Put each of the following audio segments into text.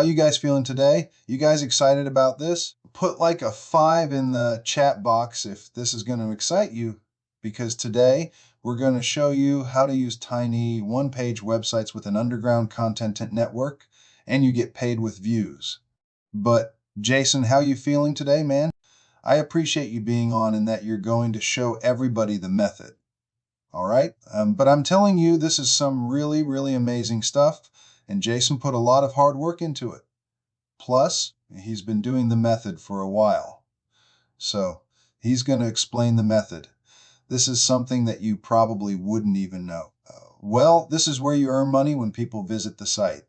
How you guys feeling today? You guys excited about this? Put like a 5 in the chat box if this is going to excite you, because today we're going to show you how to use tiny one-page websites with an underground content network, and you get paid with views. But Jason, how you feeling today, man? I appreciate you being on and that you're going to show everybody the method. All right? But I'm telling you, this is some really, really amazing stuff, and Jason put a lot of hard work into it. Plus, he's been doing the method for a while. So, he's going to explain the method. This is something that you probably wouldn't even know. Well, this is where you earn money when people visit the site.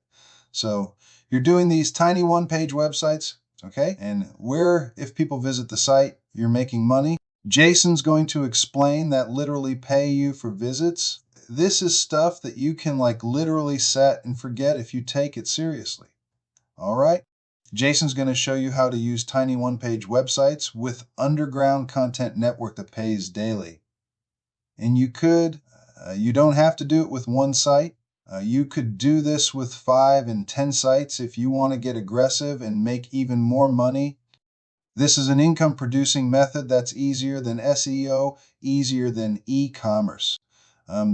So, you're doing these tiny one-page websites, okay? And where, if people visit the site, you're making money. Jason's going to explain that literally pay you for visits. This is stuff that you can like literally set and forget if you take it seriously. All right? Jason's going to show you how to use tiny one-page websites with underground content network that pays daily. And you don't have to do it with one site. You could do this with 5 and 10 sites if you want to get aggressive and make even more money. This is an income producing method that's easier than SEO, easier than e-commerce.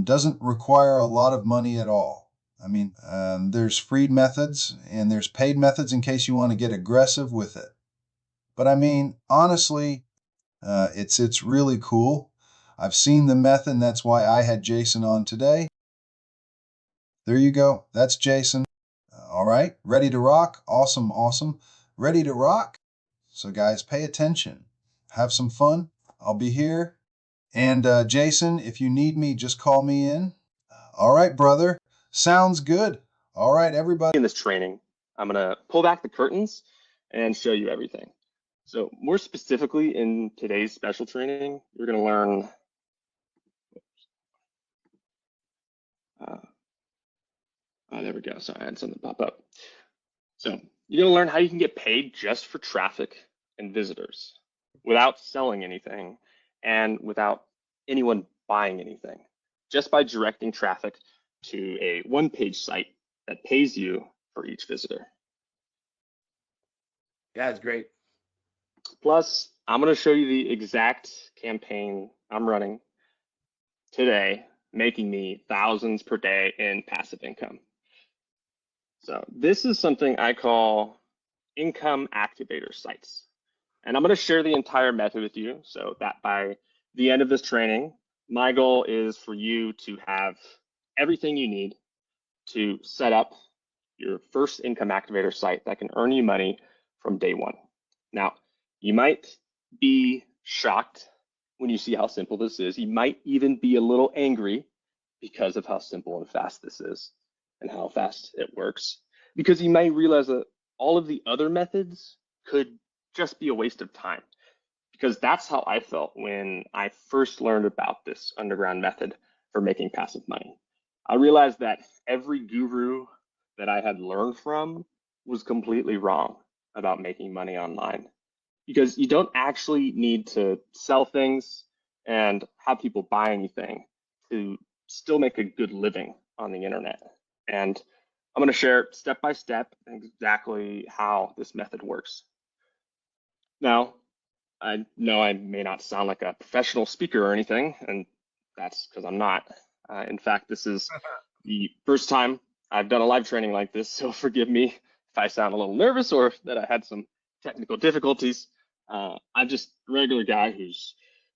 Doesn't require a lot of money at all. There's free methods and there's paid methods in case you want to get aggressive with it. But honestly, it's really cool. I've seen the method, and that's why I had Jason on today. There you go. That's Jason. All right, ready to rock? Awesome, awesome. Ready to rock? So guys, pay attention. Have some fun. I'll be here. And Jason, if you need me, just call me in. All right, brother. Sounds good. All right, everybody. In this training, I'm going to pull back the curtains and show you everything. So more specifically in today's special training, you're going to learn there we go. Sorry, I had something pop up. So you're going to learn how you can get paid just for traffic and visitors without selling anything and without anyone buying anything, just by directing traffic to a one-page site that pays you for each visitor. Yeah, it's great. Plus, I'm going to show you the exact campaign I'm running today, making me thousands per day in passive income. So this is something I call income activator sites. And I'm going to share the entire method with you so that by the end of this training, my goal is for you to have everything you need to set up your first income activator site that can earn you money from day one. Now, you might be shocked when you see how simple this is. You might even be a little angry because of how simple and fast this is and how fast it works. Because you might realize that all of the other methods could just be a waste of time. Because that's how I felt when I first learned about this underground method for making passive money. I realized that every guru that I had learned from was completely wrong about making money online. Because you don't actually need to sell things and have people buy anything to still make a good living on the internet. And I'm going to share step by step exactly how this method works. Now, I know I may not sound like a professional speaker or anything, and that's because I'm not. In fact, this is the first time I've done a live training like this, so forgive me if I sound a little nervous or that I had some technical difficulties. I'm just a regular guy who's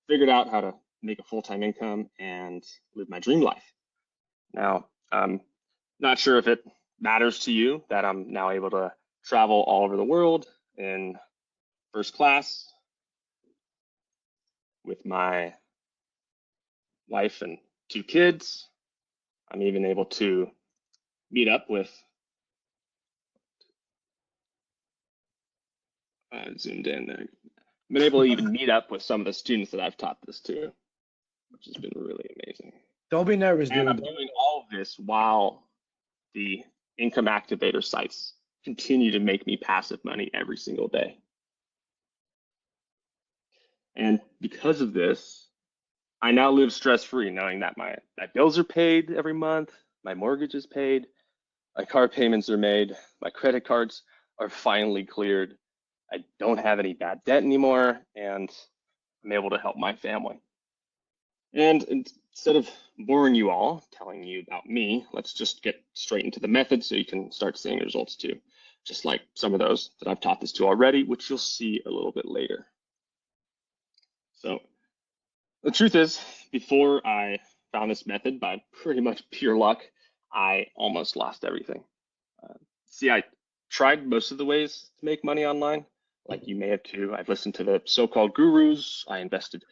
figured out how to make a full-time income and live my dream life. Now, I'm not sure if it matters to you that I'm now able to travel all over the world in first class with my wife and 2 kids. I'm even able to meet up with zoomed in there. I've been able to even meet up with some of the students that I've taught this to, which has been really amazing. Don't be nervous, dude. And I'm doing all of this while the income activator sites continue to make me passive money every single day. And because of this, I now live stress-free, knowing that my bills are paid every month, my mortgage is paid, my car payments are made, my credit cards are finally cleared. I don't have any bad debt anymore, and I'm able to help my family. And instead of boring you all, telling you about me, let's just get straight into the method so you can start seeing results too, just like some of those that I've taught this to already, which you'll see a little bit later. So the truth is, before I found this method by pretty much pure luck, I almost lost everything. See, I tried most of the ways to make money online, like you may have too. I've listened to the so-called gurus. I invested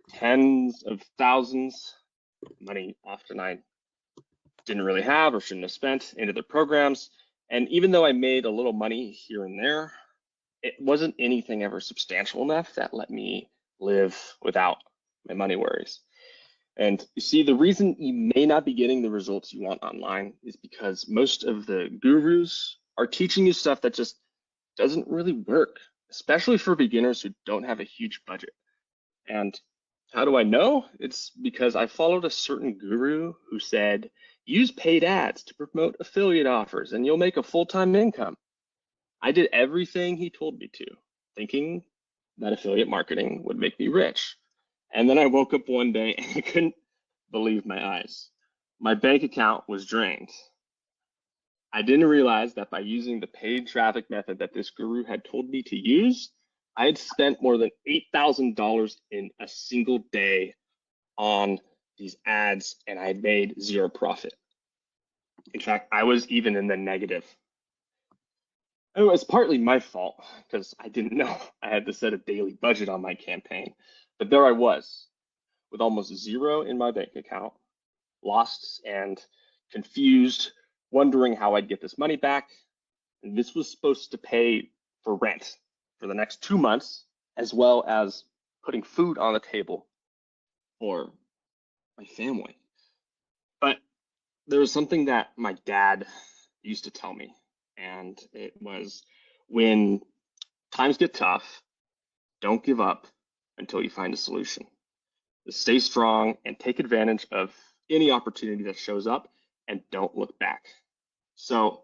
tens of thousands, money often I didn't really have or shouldn't have spent, into their programs. And even though I made a little money here and there, it wasn't anything ever substantial enough that let me live without my money worries. And you see, the reason you may not be getting the results you want online is because most of the gurus are teaching you stuff that just doesn't really work, especially for beginners who don't have a huge budget. And how do I know? It's because I followed a certain guru who said, use paid ads to promote affiliate offers and you'll make a full-time income. I did everything he told me to, thinking that affiliate marketing would make me rich. And then I woke up one day and I couldn't believe my eyes. My bank account was drained. I didn't realize that by using the paid traffic method that this guru had told me to use, I had spent more than $8,000 in a single day on these ads and I had made zero profit. In fact, I was even in the negative. It was partly my fault because I didn't know I had to set a daily budget on my campaign. But there I was, with almost zero in my bank account, lost and confused, wondering how I'd get this money back. And this was supposed to pay for rent for the next 2 months, as well as putting food on the table for my family. But there was something that my dad used to tell me, and it was, when times get tough, don't give up until you find a solution. Just stay strong and take advantage of any opportunity that shows up and don't look back. So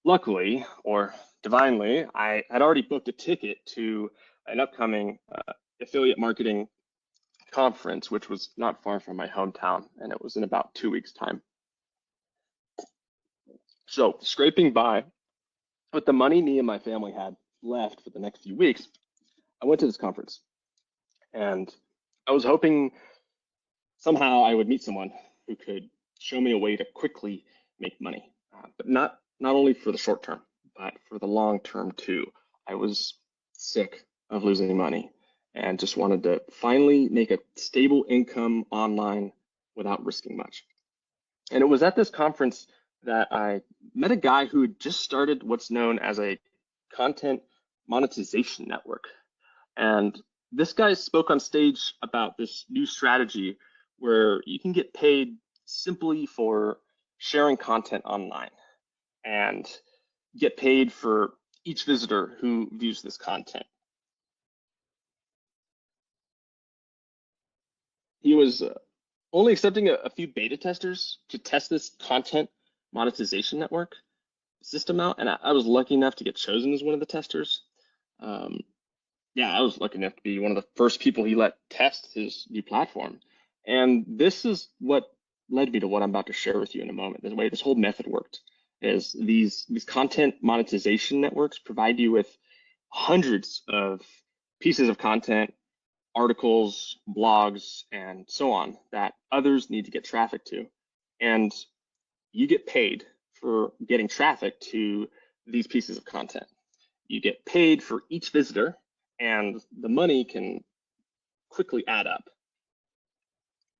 luckily, or divinely, I had already booked a ticket to an upcoming affiliate marketing conference, which was not far from my hometown, and it was in about 2 weeks' time. So scraping by with the money me and my family had left for the next few weeks, I went to this conference, and I was hoping somehow I would meet someone who could show me a way to quickly make money, but not only for the short term, but for the long term too. I was sick of losing money and just wanted to finally make a stable income online without risking much. And it was at this conference that I met a guy who had just started what's known as a content monetization network. And this guy spoke on stage about this new strategy where you can get paid simply for sharing content online and get paid for each visitor who views this content. He was only accepting a few beta testers to test this content monetization network system out, and I was lucky enough to get chosen as one of the testers. Um, yeah, I was lucky enough to be one of the first people he let test his new platform. And this is what led me to what I'm about to share with you in a moment. The way this whole method worked is these content monetization networks provide you with hundreds of pieces of content, articles, blogs, and so on that others need to get traffic to. And you get paid for getting traffic to these pieces of content. You get paid for each visitor, and the money can quickly add up.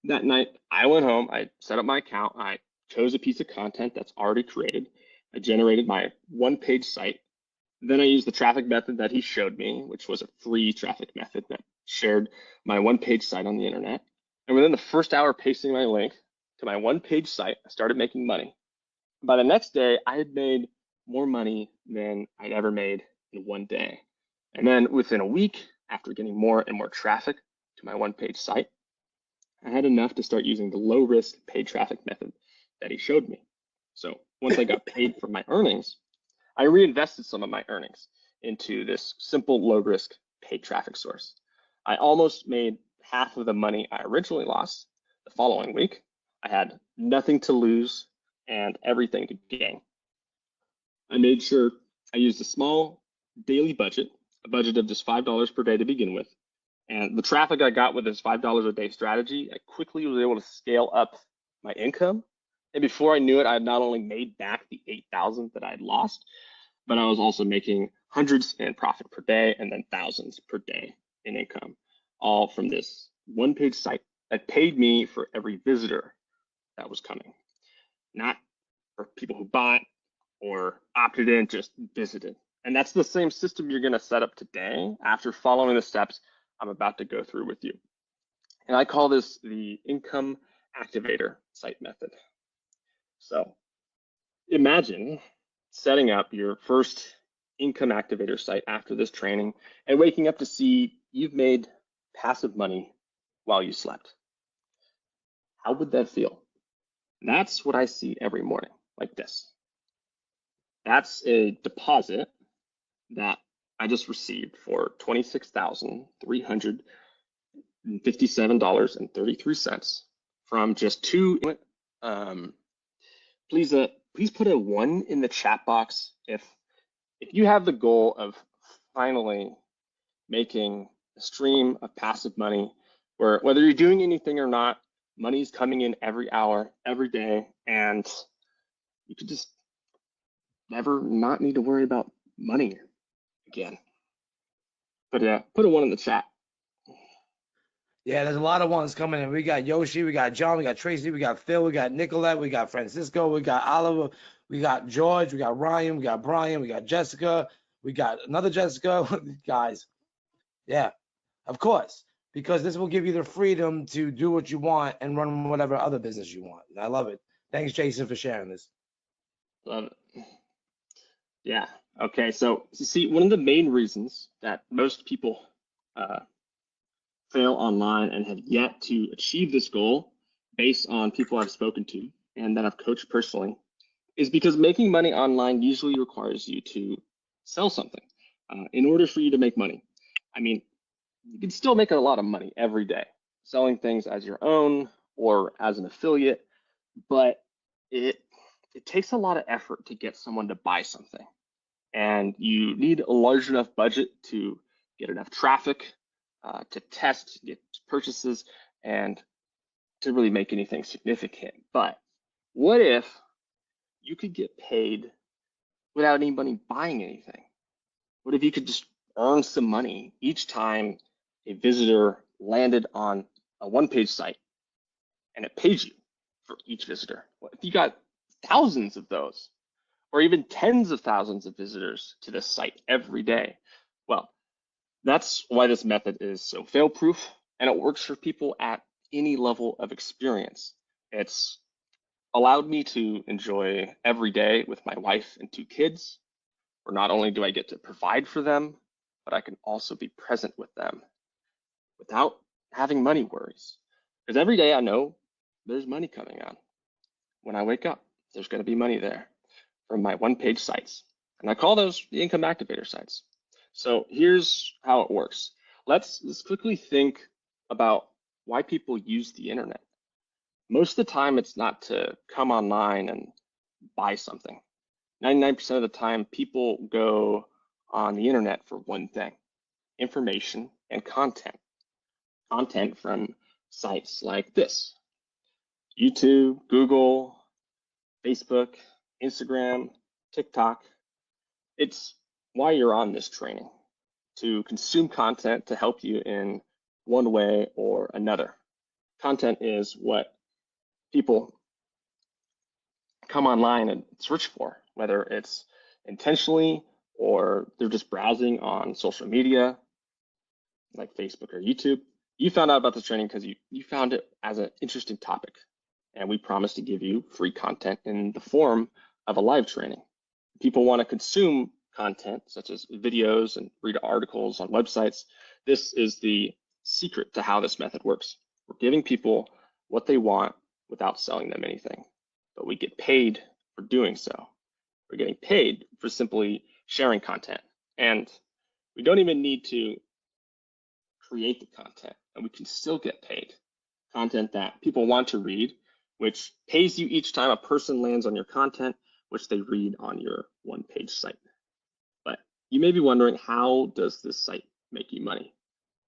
That night, I went home, I set up my account, I chose a piece of content that's already created, I generated my one-page site, then I used the traffic method that he showed me, which was a free traffic method that shared my one-page site on the internet. And within the first hour pasting my link to my one-page site, I started making money. By the next day, I had made more money than I'd ever made in one day. And then within a week, after getting more and more traffic to my one-page site, I had enough to start using the low-risk paid traffic method that he showed me. So once I got paid for my earnings, I reinvested some of my earnings into this simple low risk paid traffic source. I almost made half of the money I originally lost the following week. I had nothing to lose and everything to gain. I made sure I used a small daily budget, a budget of just $5 per day to begin with. And the traffic I got with this $5 a day strategy, I quickly was able to scale up my income. And before I knew it, I had not only made back the 8,000 that I had lost, but I was also making hundreds in profit per day and then thousands per day in income, all from this one page site that paid me for every visitor that was coming, not for people who bought or opted in, just visited. And that's the same system you're going to set up today after following the steps I'm about to go through with you. And I call this the income activator site method. So imagine setting up your first income activator site after this training and waking up to see you've made passive money while you slept. How would that feel? That's what I see every morning, like this. That's a deposit that I just received for $26,357.33 from just two. Please put a 1 in the chat box if you have the goal of finally making a stream of passive money where whether you're doing anything or not, money's coming in every hour, every day, and you could just never not need to worry about money again. Put a 1 in the chat. Yeah, there's a lot of ones coming in. We got Yoshi, we got John, we got Tracy, we got Phil, we got Nicolette, we got Francisco, we got Oliver, we got George, we got Ryan, we got Brian, we got Jessica, we got another Jessica. Guys, yeah, of course, because this will give you the freedom to do what you want and run whatever other business you want. I love it. Thanks, Jason, for sharing this. Love it. Yeah. Okay. So you see, one of the main reasons that most people fail online and have yet to achieve this goal based on people I've spoken to and that I've coached personally is because making money online usually requires you to sell something in order for you to make money. I mean, you can still make a lot of money every day selling things as your own or as an affiliate, but it takes a lot of effort to get someone to buy something. And you need a large enough budget to get enough traffic, to test, get purchases, and to really make anything significant. But what if you could get paid without anybody buying anything? What if you could just earn some money each time a visitor landed on a one-page site and it pays you for each visitor? What if you got thousands of those, or even tens of thousands of visitors to this site every day? Well, that's why this method is so fail-proof, and it works for people at any level of experience. It's allowed me to enjoy every day with my wife and 2 kids, where not only do I get to provide for them, but I can also be present with them without having money worries. Because every day I know there's money coming on. When I wake up, there's going to be money there from my one-page sites. And I call those the income activator sites. So here's how it works. Let's quickly think about why people use the internet. Most of the time, it's not to come online and buy something. 99% of the time, people go on the internet for one thing: information and content. Content from sites like this: YouTube, Google, Facebook, Instagram, TikTok. It's why you're on this training, to consume content to help you in one way or another. Content is what people come online and search for, whether it's intentionally or they're just browsing on social media like Facebook or YouTube. You found out about this training because you found it as an interesting topic, and we promise to give you free content in the form of a live training. People want to consume content such as videos and read articles on websites. This is the secret to how this method works. We're giving people what they want without selling them anything, but we get paid for doing so. we're getting paid for simply sharing content. And we don't even need to create the content, and we can still get paid. Content that people want to read, which pays you each time a person lands on your content, which they read on your one-page site. But you may be wondering, how does this site make you money?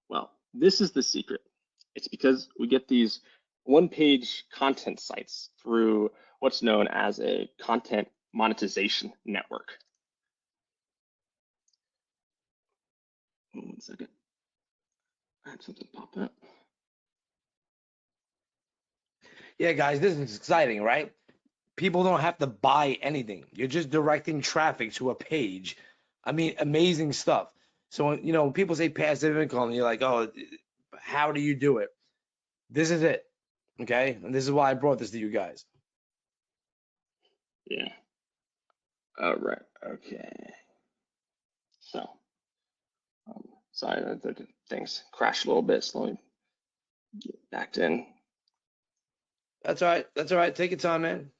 Well, this is the secret. It's because we get these one-page content sites through what's known as a content monetization network. 1 second. I had something pop up. Yeah, guys, this is exciting, right? People don't have to buy anything. You're just directing traffic to a page. I mean, amazing stuff. So, you know, when people say passive income, you're like, oh, how do you do it? This is it. Okay. And this is why I brought this to you guys. Yeah. All right. Okay. So, sorry that the things crashed a little bit. So let me get back in. That's all right. That's all right. Take your time, man.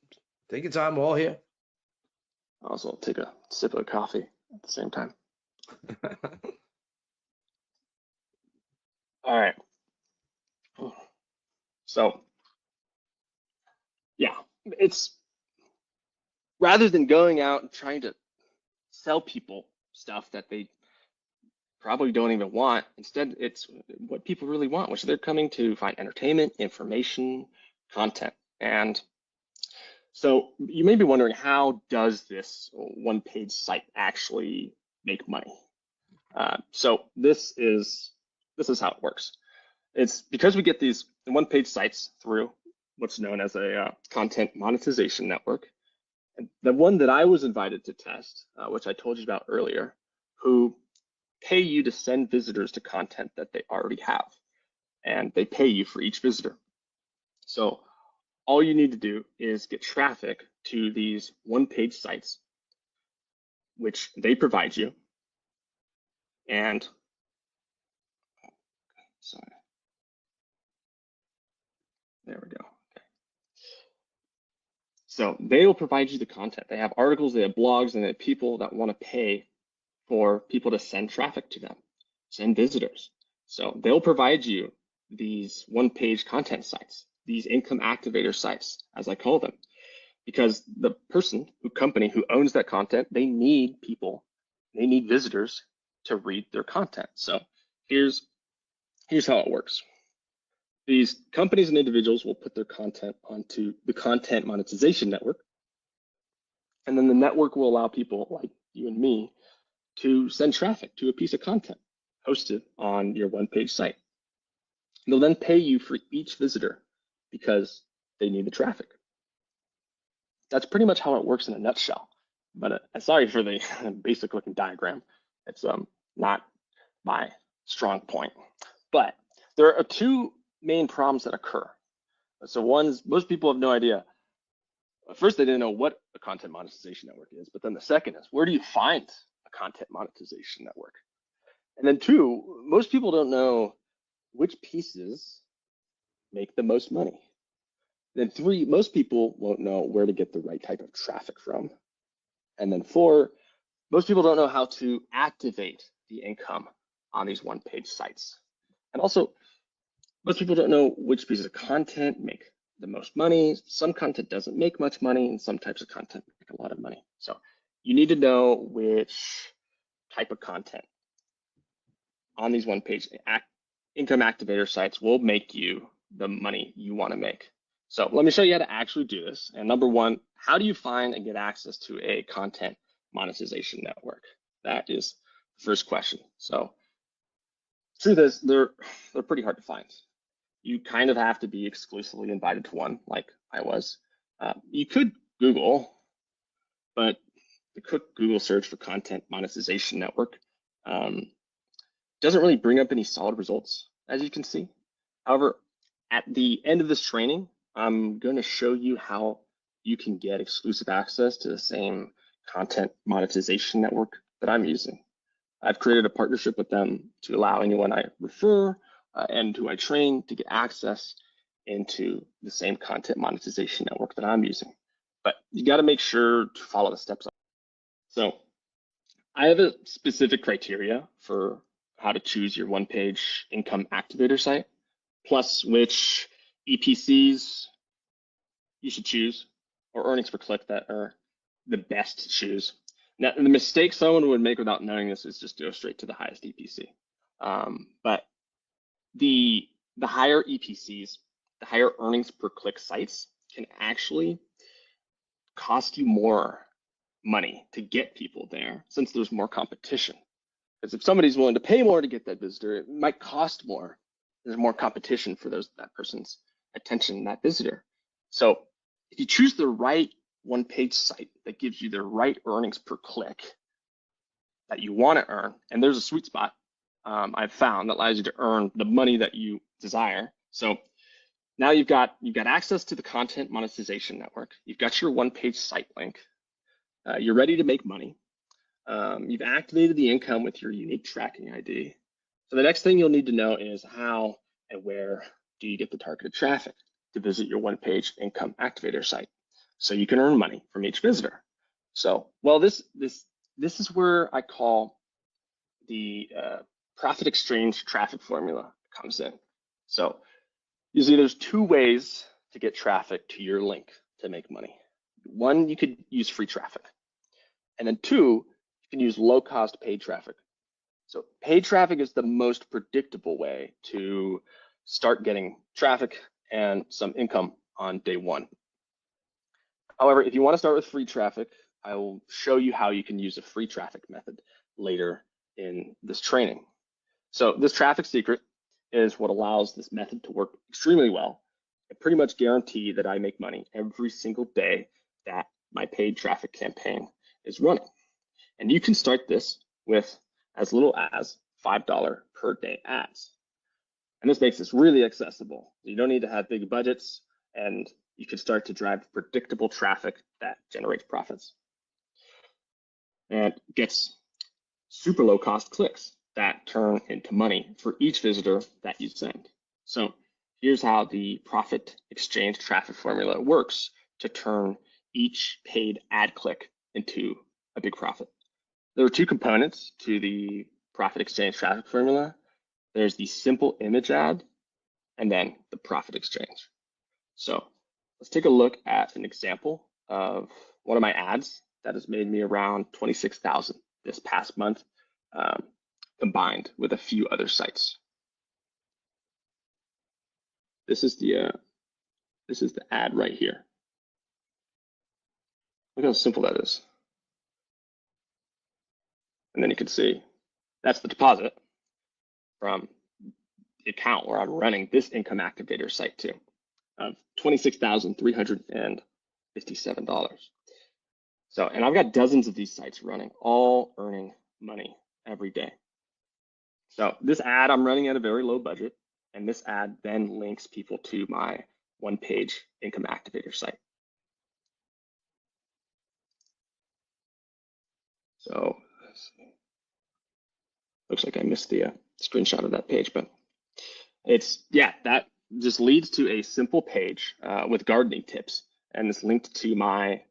Take your time. We're all here. Also, take a sip of coffee at the same time. All right. So, yeah, it's rather than going out and trying to sell people stuff that they probably don't even want, instead, it's what people really want, which they're coming to find entertainment, information, content. And so you may be wondering, how does this one-page site actually make money? So this is how it works. It's because we get these one-page sites through what's known as a content monetization network. And the one that I was invited to test, which I told you about earlier, who pay you to send visitors to content that they already have, and they pay you for each visitor. So all you need to do is get traffic to these one-page sites, which they provide you. And sorry, there we go. Okay. So they will provide you the content. They have articles, they have blogs, and they have people that want to pay for people to send traffic to them, send visitors. So they'll provide you these one-page content sites, these income activator sites, as I call them, because the company who owns that content, they need people, they need visitors to read their content. So here's how it works. These companies and individuals will put their content onto the content monetization network, and then the network will allow people like you and me to send traffic to a piece of content hosted on your one-page site. They'll then pay you for each visitor because they need the traffic. That's pretty much how it works in a nutshell. But sorry for the basic looking diagram. It's not my strong point. But there are two main problems that occur. So one is, most people have no idea. First, they didn't know what a content monetization network is, but then the second is, where do you find a content monetization network? And then two, most people don't know which pieces make the most money. Then three, most people won't know where to get the right type of traffic from. And then four, most people don't know how to activate the income on these one-page sites. And also, most people don't know which pieces of content make the most money. Some content doesn't make much money, and some types of content make a lot of money. So you need to know which type of content on these one-page income activator sites will make you the money you want to make. So let me show you how to actually do this. And number one, how do you find and get access to a content monetization network? That is the first question. So truth is, they're pretty hard to find. You kind of have to be exclusively invited to one, like I was. You could Google, but the quick Google search for content monetization network doesn't really bring up any solid results, as you can see. However, at the end of this training, I'm going to show you how you can get exclusive access to the same content monetization network that I'm using. I've created a partnership with them to allow anyone I refer and who I train to get access into the same content monetization network that I'm using. But you got to make sure to follow the steps So I have a specific criteria for how to choose your one-page income activator site, plus which EPCs you should choose, or earnings per click that are the best to choose. Now, the mistake someone would make without knowing this is just go straight to the highest EPC. But the higher EPCs, the higher earnings per click sites can actually cost you more money to get people there since there's more competition. Because if somebody's willing to pay more to get that visitor, it might cost more. There's more competition for that person's attention, that visitor. So if you choose the right one-page site that gives you the right earnings per click that you want to earn, and there's a sweet spot I've found that allows you to earn the money that you desire. So now you've got access to the content monetization network. You've got your one-page site link. You're ready to make money. You've activated the income with your unique tracking ID. So the next thing you'll need to know is how and where do you get the targeted traffic to visit your one-page income activator site, so you can earn money from each visitor. So, well, this is where I call the profit exchange traffic formula comes in. So you see, there's two ways to get traffic to your link to make money. One, you could use free traffic, and then two, you can use low-cost paid traffic. So paid traffic is the most predictable way to start getting traffic and some income on day one. However, if you want to start with free traffic, I will show you how you can use a free traffic method later in this training. So this traffic secret is what allows this method to work extremely well and pretty much guarantee that I make money every single day that my paid traffic campaign is running. And you can start this with as little as $5 per day ads. And this makes this really accessible. You don't need to have big budgets, and you can start to drive predictable traffic that generates profits and gets super low cost clicks that turn into money for each visitor that you send. So here's how the profit exchange traffic formula works to turn each paid ad click into a big profit. There are two components to the profit exchange traffic formula. There's the simple image ad and then the profit exchange. So let's take a look at an example of one of my ads that has made me around 26,000 this past month, combined with a few other sites. This is the ad right here. Look how simple that is. And then you can see that's the deposit from the account where I'm running this income activator site to, of $26,357. So, and I've got dozens of these sites running, all earning money every day. So this ad I'm running at a very low budget, and this ad then links people to my one-page income activator site. So looks like I missed the screenshot of that page, but that just leads to a simple page with gardening tips, and it's linked to my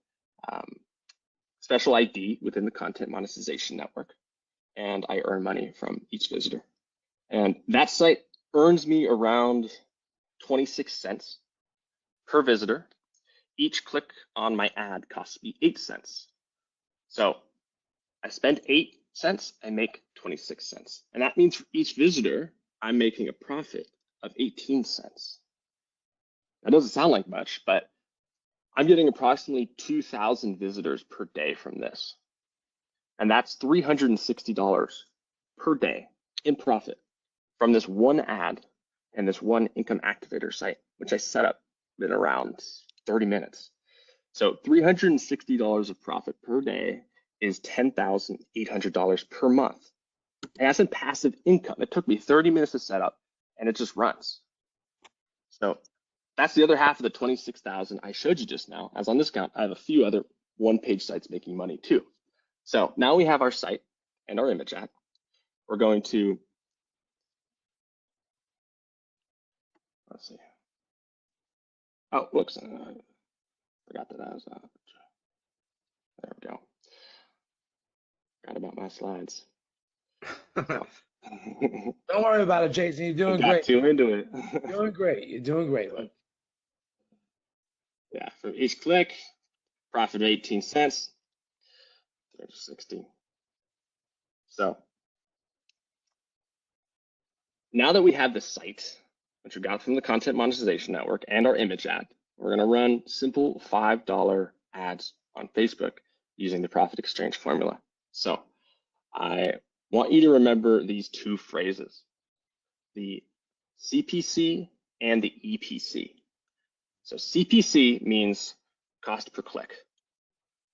special ID within the content monetization network, and I earn money from each visitor. And that site earns me around 26 cents per visitor. Each click on my ad costs me 8 cents. So I spend 8 cents, I make 26 cents. And that means for each visitor, I'm making a profit of 18 cents. That doesn't sound like much, but I'm getting approximately 2,000 visitors per day from this. And that's $360 per day in profit from this one ad and this one income activator site, which I set up in around 30 minutes. So $360 of profit per day is $10,800 per month. And that's in passive income. It took me 30 minutes to set up, and it just runs. So that's the other half of the 26,000 I showed you just now. As on this count, I have a few other one-page sites making money too. So now we have our site and our image ad. We're going to, let's see. Oh, whoops, I forgot that I was, there we go. Forgot about my slides. Don't So, worry about it, Jason. You're I doing got great. too into it. You're doing great. You're doing great. Look. Yeah, for each click, profit of 18 cents, 60. So now that we have the site, which we got from the Content Monetization Network and our image ad, we're going to run simple $5 ads on Facebook using the profit exchange formula. So I want you to remember these two phrases, the CPC and the EPC. So CPC means cost per click.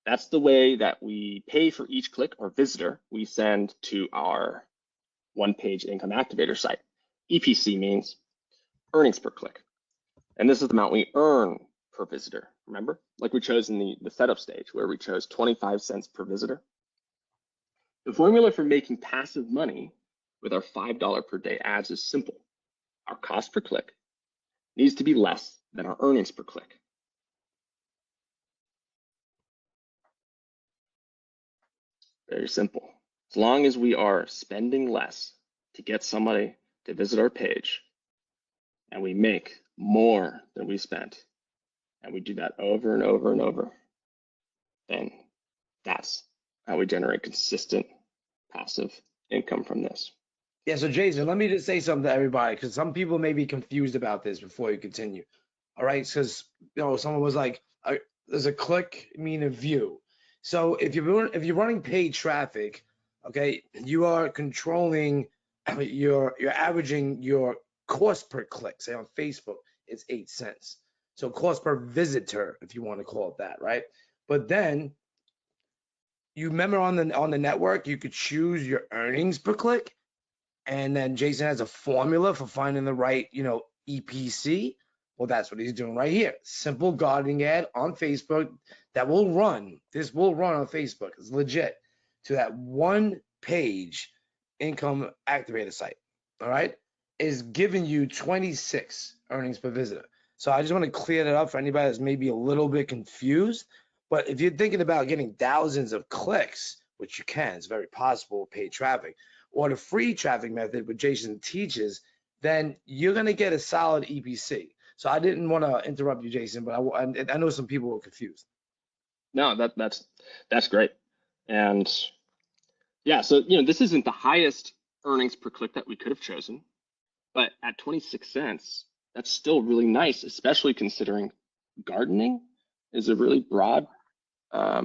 That's the way that we pay for each click or visitor we send to our one-page income activator site. EPC means earnings per click. And this is the amount we earn per visitor. Remember, like we chose in the setup stage where we chose 25 cents per visitor. The formula for making passive money with our $5 per day ads is simple. Our cost per click needs to be less than our earnings per click. Very simple. As long as we are spending less to get somebody to visit our page and we make more than we spent, and we do that over and over and over, then that's how we generate consistent passive income from this. Yeah, so Jason, let me just say something to everybody because some people may be confused about this before you continue. All right, because someone was like, "Does a click mean a view?" So if you're running paid traffic, okay, you are controlling you're averaging your cost per click. Say on Facebook, it's 8 cents. So cost per visitor, if you want to call it that, right? But then you remember on the network, you could choose your earnings per click. And then Jason has a formula for finding the right, EPC. Well, that's what he's doing right here. Simple gardening ad on Facebook that will run. This will run on Facebook. It's legit to that one page income activator site. All right. Is giving you 26 earnings per visitor. So I just want to clear that up for anybody that's maybe a little bit confused. But if you're thinking about getting thousands of clicks, which you can, it's very possible with paid traffic, or the free traffic method, which Jason teaches, then you're going to get a solid EPC. So I didn't want to interrupt you, Jason, but I know some people were confused. No, that's great. And yeah, so this isn't the highest earnings per click that we could have chosen, but at 26 cents, that's still really nice, especially considering gardening is a really broad a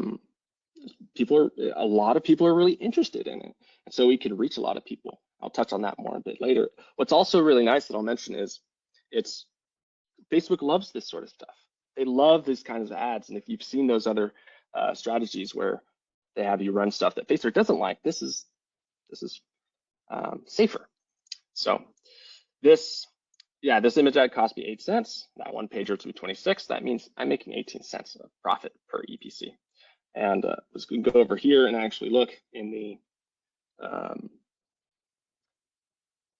lot of people are really interested in it. And so we could reach a lot of people. I'll touch on that more a bit later. What's also really nice that I'll mention is Facebook loves this sort of stuff. They love these kinds of ads. And if you've seen those other strategies where they have you run stuff that Facebook doesn't like, this is safer. So this image ad cost me 8 cents. That one pager to 26. That means I'm making 18 cents of profit per EPC. And let's go over here and actually look in the,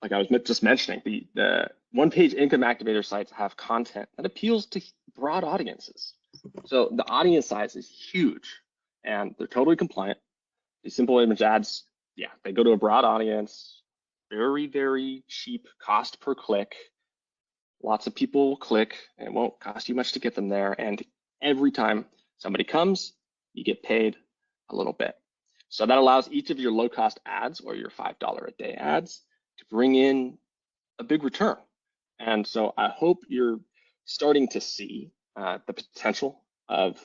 like I was just mentioning, the one-page income activator sites have content that appeals to broad audiences. So the audience size is huge, and they're totally compliant. These simple image ads, yeah, they go to a broad audience, very, very cheap cost per click. Lots of people will click, and it won't cost you much to get them there. And every time somebody comes, you get paid a little bit. So that allows each of your low-cost ads or your $5 a day ads to bring in a big return. And so I hope you're starting to see the potential of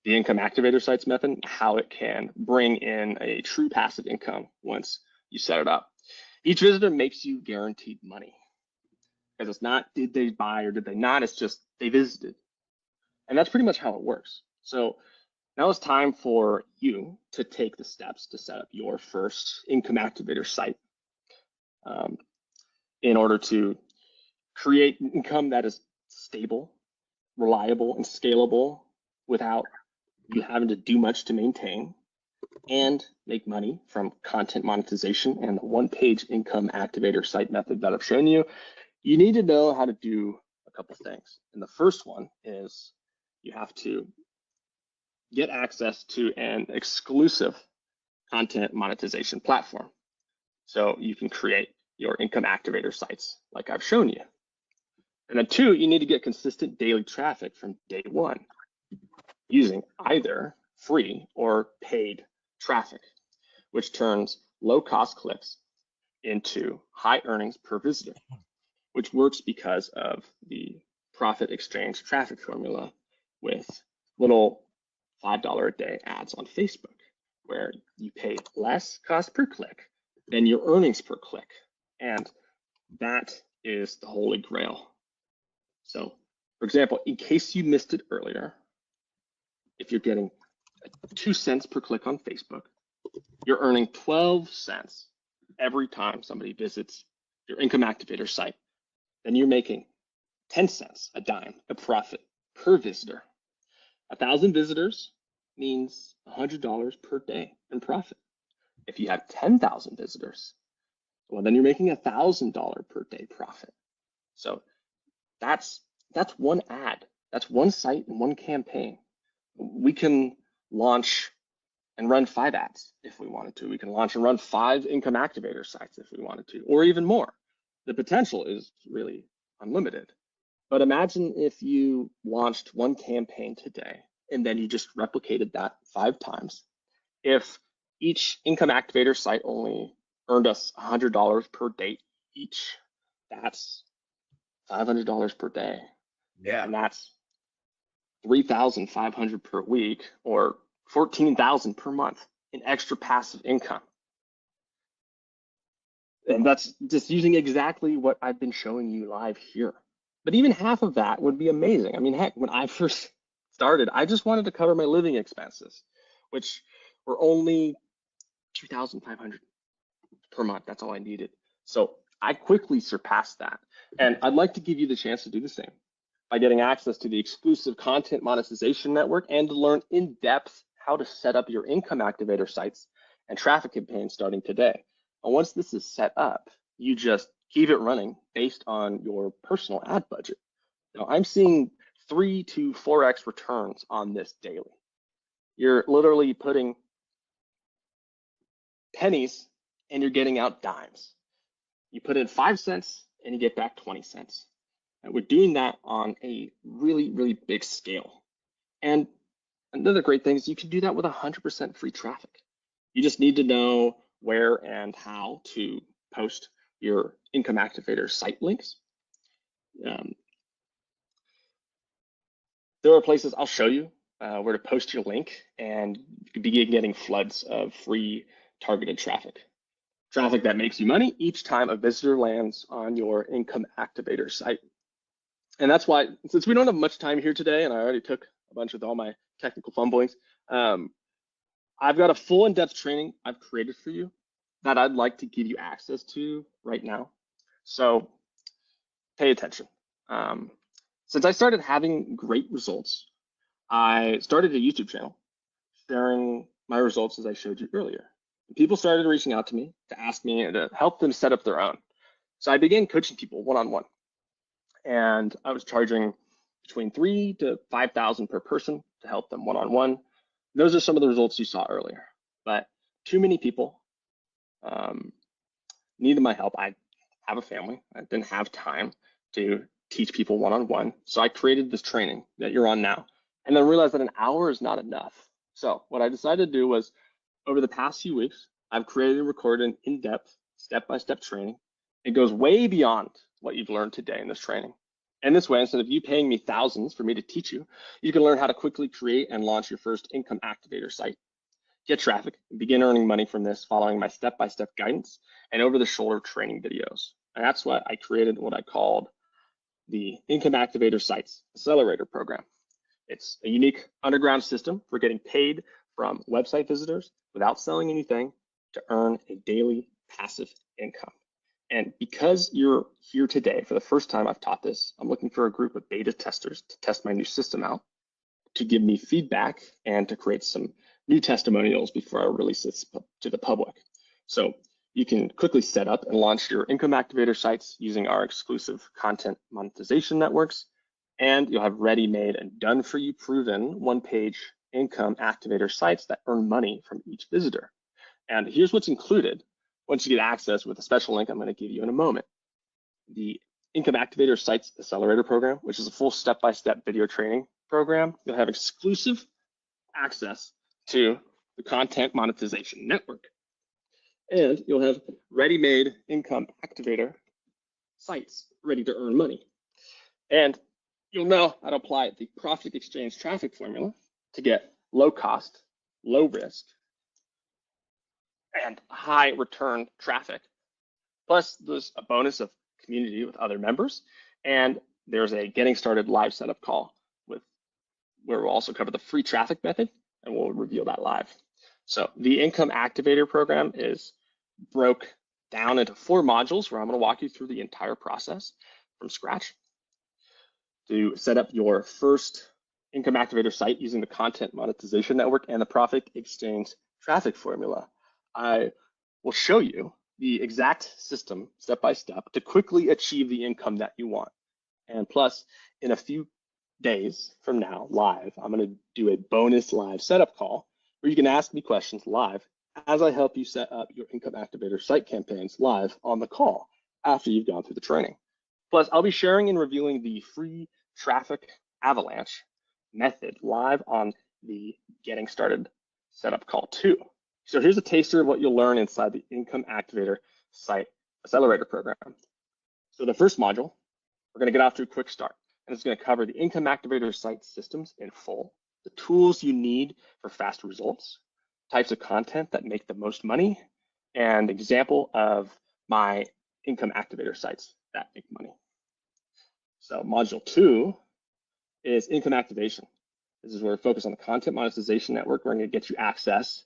the income activator sites method, how it can bring in a true passive income once you set it up. Each visitor makes you guaranteed money. Because it's not did they buy or did they not, it's just they visited. And that's pretty much how it works. So now it's time for you to take the steps to set up your first income activator site in order to create income that is stable, reliable, and scalable without you having to do much to maintain, and make money from content monetization and the one-page income activator site method that I've shown you. You need to know how to do a couple things. And the first one is you have to get access to an exclusive content monetization platform. So you can create your income activator sites like I've shown you. And then 2, you need to get consistent daily traffic from day 1 using either free or paid traffic, which turns low-cost clicks into high earnings per visitor, which works because of the profit exchange traffic formula with little $5 a day ads on Facebook, where you pay less cost per click than your earnings per click. And that is the holy grail. So, for example, in case you missed it earlier, if you're getting 2 cents per click on Facebook, you're earning 12 cents every time somebody visits your income activator site. Then you're making 10 cents, a dime, a profit per visitor. 1,000 visitors means $100 per day in profit. If you have 10,000 visitors, well, then you're making $1,000 per day profit. So that's one ad. That's one site and one campaign. We can launch and run 5 ads if we wanted to. We can launch and run 5 income activator sites if we wanted to, or even more. The potential is really unlimited. But imagine if you launched one campaign today and then you just replicated that 5 times. If each income activator site only earned us $100 per day each, that's $500 per day. Yeah. And that's $3,500 per week, or $14,000 per month in extra passive income. And that's just using exactly what I've been showing you live here. But even half of that would be amazing. I mean, heck, when I first started, I just wanted to cover my living expenses, which were only $2,500 per month. That's all I needed. So I quickly surpassed that. And I'd like to give you the chance to do the same by getting access to the exclusive content monetization network and to learn in depth how to set up your income activator sites and traffic campaigns starting today. And once this is set up, you just keep it running based on your personal ad budget. Now, I'm seeing 3 to 4x returns on this daily. You're literally putting pennies and you're getting out dimes. You put in 5 cents and you get back 20 cents. And we're doing that on a really, really big scale. And another great thing is you can do that with 100% free traffic. You just need to know where and how to post your income activator site links. There are places I'll show you where to post your link, and you can begin getting floods of free targeted traffic. Traffic that makes you money each time a visitor lands on your income activator site. And that's why, since we don't have much time here today, and I already took a bunch with all my technical fumblings, I've got a full in-depth training I've created for you that I'd like to give you access to right now. So pay attention. Since I started having great results, I started a YouTube channel sharing my results as I showed you earlier. People started reaching out to me to ask me to help them set up their own. So I began coaching people one-on-one. And I was charging between $3,000 to $5,000 per person to help them one-on-one. Those are some of the results you saw earlier. But too many people needed my help. I have a family. I didn't have time to teach people one-on-one. So I created this training that you're on now, and then realized that an hour is not enough. So what I decided to do was, over the past few weeks, I've created and recorded an in-depth, step-by-step training. It goes way beyond what you've learned today in this training. And this way, instead of you paying me thousands for me to teach you, you can learn how to quickly create and launch your first income activator site, get traffic, and begin earning money from this following my step-by-step guidance and over-the-shoulder training videos. And that's why I created what I called the Income Activator Sites Accelerator Program. It's a unique underground system for getting paid from website visitors without selling anything to earn a daily passive income. And because you're here today, for the first time I've taught this, I'm looking for a group of beta testers to test my new system out, to give me feedback, and to create some new testimonials before I release this to the public. So you can quickly set up and launch your income activator sites using our exclusive content monetization networks, and you'll have ready-made and done-for-you proven one-page income activator sites that earn money from each visitor. And here's what's included once you get access with a special link I'm going to give you in a moment. The Income Activator Sites Accelerator Program, which is a full step-by-step video training program. You'll have exclusive access to the Content Monetization Network. And you'll have ready-made Income Activator sites ready to earn money. And you'll know how to apply the profit exchange traffic formula to get low cost, low risk, and high return traffic. Plus, there's a bonus of community with other members. And there's a getting started live setup call where we'll also cover the free traffic method, and we'll reveal that live. So the Income Activator program is broke down into 4 modules where I'm going to walk you through the entire process from scratch. To set up your first Income Activator site using the Content Monetization Network and the Profit Exchange Traffic Formula, I will show you the exact system step by step to quickly achieve the income that you want. And plus, in a few days from now, live, I'm going to do a bonus live setup call where you can ask me questions live as I help you set up your Income Activator site campaigns live on the call after you've gone through the training. Plus, I'll be sharing and revealing the free traffic avalanche method live on the Getting Started setup call too. So here's a taster of what you'll learn inside the Income Activator Site Accelerator program. So the first module, we're going to get off to a quick start, and it's going to cover the Income Activator site systems in full, the tools you need for fast results, types of content that make the most money, and example of my Income Activator sites that make money. So module 2 is income activation. This is where we focus on the Content Monetization Network. We're going to get you access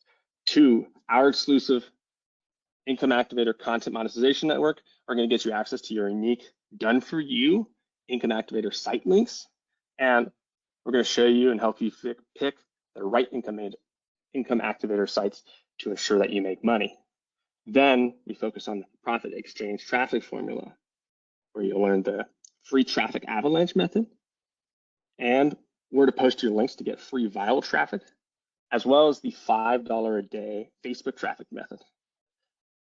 to our exclusive Income Activator Content Monetization Network. We're going to get you access to your unique done for you Income Activator site links. And we're going to show you and help you pick the right Income Activator sites to ensure that you make money. Then we focus on the Profit Exchange Traffic Formula, where you'll learn the free traffic avalanche method and where to post your links to get free viral traffic, as well as the $5 a day Facebook traffic method.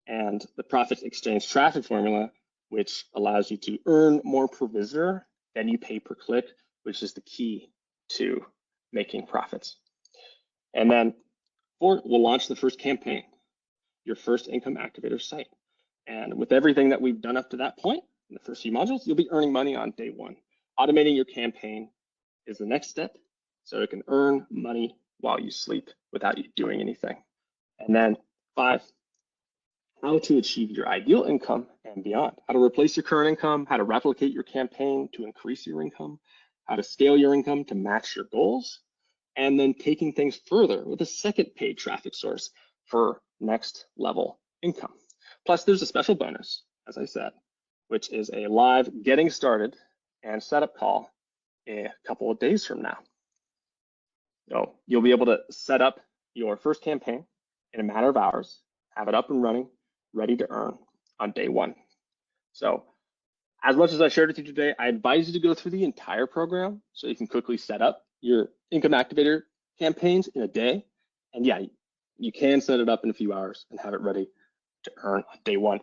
And the Profit Exchange Traffic Formula, which allows you to earn more per visitor than you pay per click, which is the key to making profits. And then 4, we'll launch the first campaign, your first Income Activator site. And with everything that we've done up to that point, in the first few modules, you'll be earning money on day 1. Automating your campaign is the next step, so it can earn money while you sleep without you doing anything. And then 5, how to achieve your ideal income and beyond. How to replace your current income, how to replicate your campaign to increase your income, how to scale your income to match your goals, and then taking things further with a second paid traffic source for next level income. Plus, there's a special bonus, as I said, which is a live getting started and setup call a couple of days from now. So you'll be able to set up your first campaign in a matter of hours, have it up and running, ready to earn on day 1. So as much as I shared with you today, I advise you to go through the entire program so you can quickly set up your Income Activator campaigns in a day. And yeah, you can set it up in a few hours and have it ready to earn on day 1.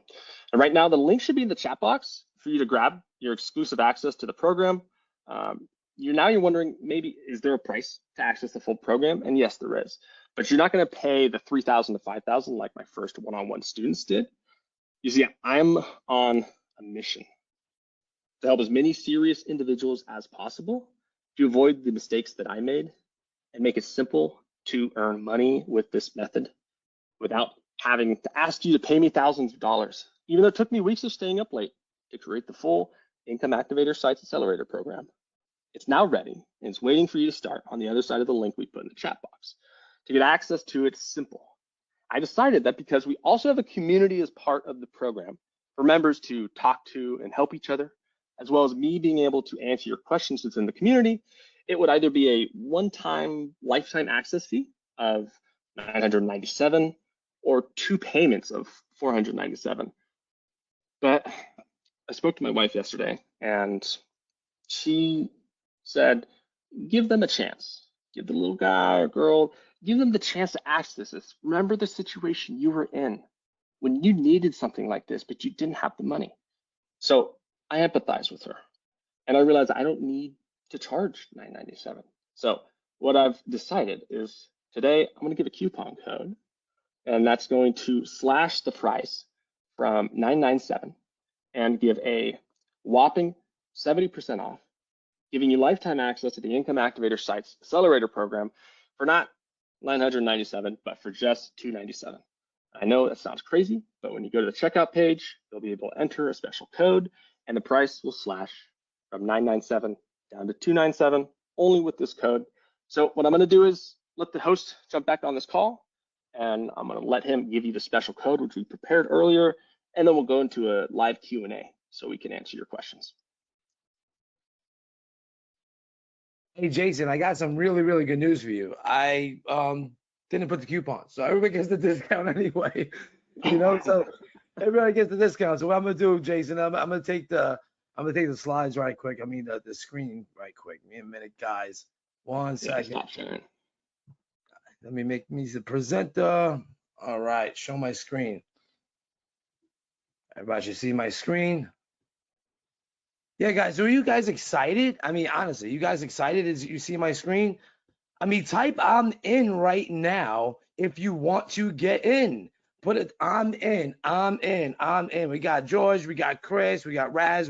And right now, the link should be in the chat box for you to grab your exclusive access to the program. You're wondering, maybe, is there a price to access the full program? And yes, there is. But you're not going to pay the $3,000 to $5,000 like my first one-on-one students did. You see, I'm on a mission to help as many serious individuals as possible to avoid the mistakes that I made and make it simple to earn money with this method without having to ask you to pay me thousands of dollars, even though it took me weeks of staying up late to create the full Income Activator Sites Accelerator program. It's now ready, and it's waiting for you to start on the other side of the link we put in the chat box. To get access to it, it's simple. I decided that because we also have a community as part of the program for members to talk to and help each other, as well as me being able to answer your questions within the community, it would either be a one-time lifetime access fee of $997 or 2 payments of $497. But I spoke to my wife yesterday, and she said, give them a chance. Give the little guy or girl give them the chance to access this. Remember the situation you were in when you needed something like this, but you didn't have the money. So I empathize with her, and I realized I don't need to charge $9.97. So what I've decided is today I'm going to give a coupon code, and that's going to slash the price from $9.97 and give a whopping 70% off, giving you lifetime access to the Income Activator site's accelerator program for not $997, but for just $297. I know that sounds crazy, but when you go to the checkout page, you'll be able to enter a special code, and the price will slash from $997 down to $297 only with this code. So what I'm going to do is let the host jump back on this call, and I'm going to let him give you the special code, which we prepared earlier, and then we'll go into a live Q&A so we can answer your questions. Hey, Jason, I got some really, really good news for you. I didn't put the coupon, so everybody gets the discount anyway. So everybody gets the discount. So what I'm gonna do, Jason, I'm gonna take the slides right quick. I mean the screen right quick. Give me a minute, guys. 1 second. Stop sharing. Let me make me the presenter. All right, show my screen. Everybody should see my screen. Yeah, guys, are you guys excited? I mean, honestly, you guys excited as you see my screen? I mean, type I'm in right now if you want to get in. Put it, I'm in, I'm in, I'm in. We got George, we got Chris, we got Raz,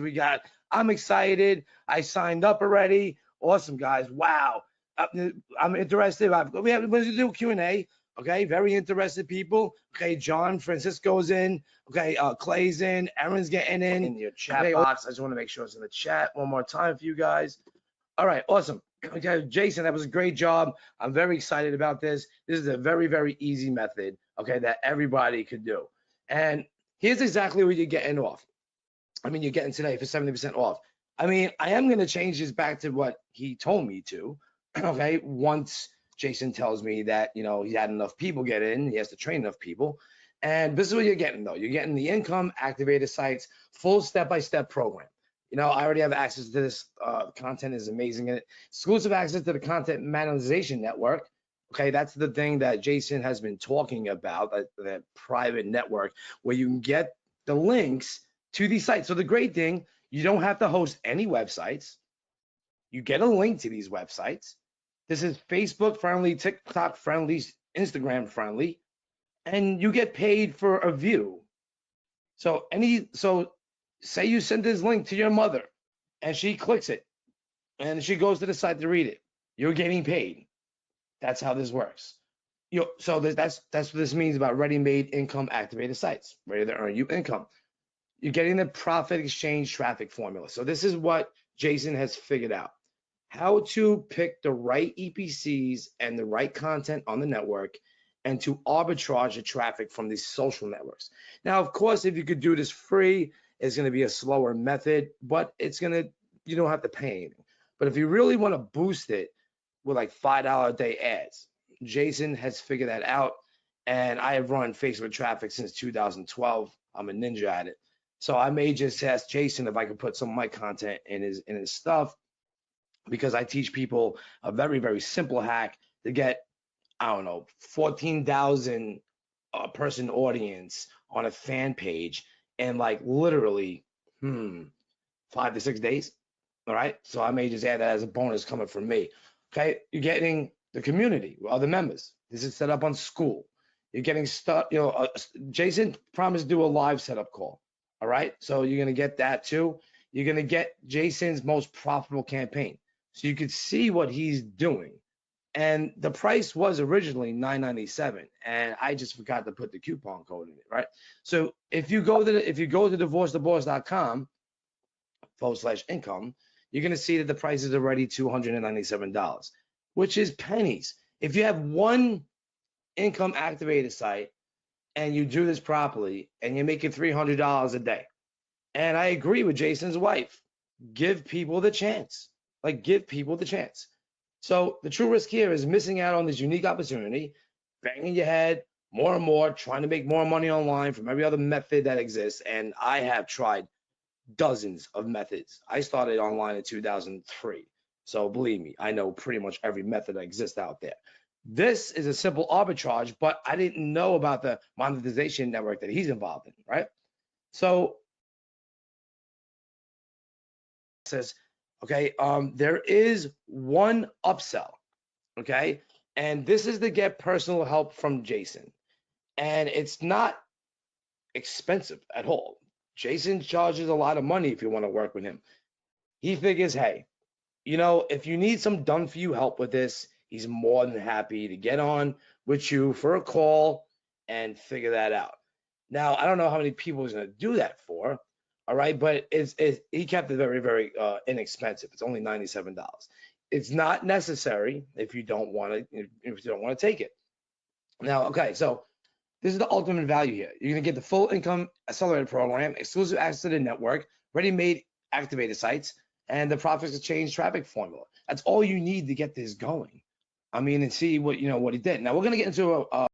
I'm excited. I signed up already. Awesome, guys. Wow. I'm interested. We're going to do Q&A. Okay, very interested people. Okay, John Francisco's in. Okay, Clay's in. Aaron's getting in your chat box. I just want to make sure it's in the chat one more time for you guys. All right, awesome. Okay, Jason, that was a great job. I'm very excited about this. This is a very, very easy method, okay, that everybody could do. And here's exactly what you're getting off. I mean, you're getting today for 70% off. I mean, I am going to change this back to what he told me to, okay, once Jason tells me that, he had enough people get in, he has to train enough people. And this is what you're getting, though. You're getting the Income Activator Sites full step-by-step program. I already have access to this. Content is amazing in it. Exclusive access to the Content Monetization Network. Okay, that's the thing that Jason has been talking about, that private network where you can get the links to these sites. So the great thing, you don't have to host any websites. You get a link to these websites. This is Facebook friendly, TikTok friendly, Instagram friendly, and you get paid for a view. So say you send this link to your mother and she clicks it and she goes to the site to read it. You're getting paid. That's how this works. So that's what this means about ready-made income activated sites, ready to earn you income. You're getting the profit exchange traffic formula. So this is what Jason has figured out. How to pick the right EPCs and the right content on the network and to arbitrage the traffic from these social networks. Now, of course, if you could do this free, it's going to be a slower method, but you don't have to pay anything. But if you really want to boost it with like $5 a day ads, Jason has figured that out. And I have run Facebook traffic since 2012. I'm a ninja at it. So I may just ask Jason if I could put some of my content in his stuff, because I teach people a very, very simple hack to get, 14,000 person audience on a fan page in like literally 5 to 6 days. All right. So I may just add that as a bonus coming from me. Okay. You're getting the community, other members. This is set up on School. You're getting stuck. Jason promised to do a live setup call. All right. So you're going to get that too. You're going to get Jason's most profitable campaign. So you could see what he's doing. And the price was originally $9.97, and I just forgot to put the coupon code in it, right? So if you go to divorcetheboss.com/income, you're going to see that the price is already $297, which is pennies. If you have one income activated site and you do this properly and you're making $300 a day, and I agree with Jason's wife, give people the chance. Give people the chance. So the true risk here is missing out on this unique opportunity, banging your head more and more, trying to make more money online from every other method that exists. And I have tried dozens of methods. I started online in 2003. So believe me, I know pretty much every method that exists out there. This is a simple arbitrage, but I didn't know about the monetization network that he's involved in, right? So says, okay, there is one upsell, okay, and this is to get personal help from Jason, and it's not expensive at all. Jason charges a lot of money if you want to work with him. He figures, hey, you know, if you need some done for you help with this, he's more than happy to get on with you for a call and figure that out. Now, I don't know how many people he's going to do that for, all right, but he kept it very, very inexpensive. It's only $97. It's not necessary if you don't want to take it. Now, okay, so this is the ultimate value here. You're going to get the full income accelerator program, exclusive access to the network, ready-made activated sites, and the profits exchange traffic formula. That's all you need to get this going. I mean, and see what he did. Now we're going to get into a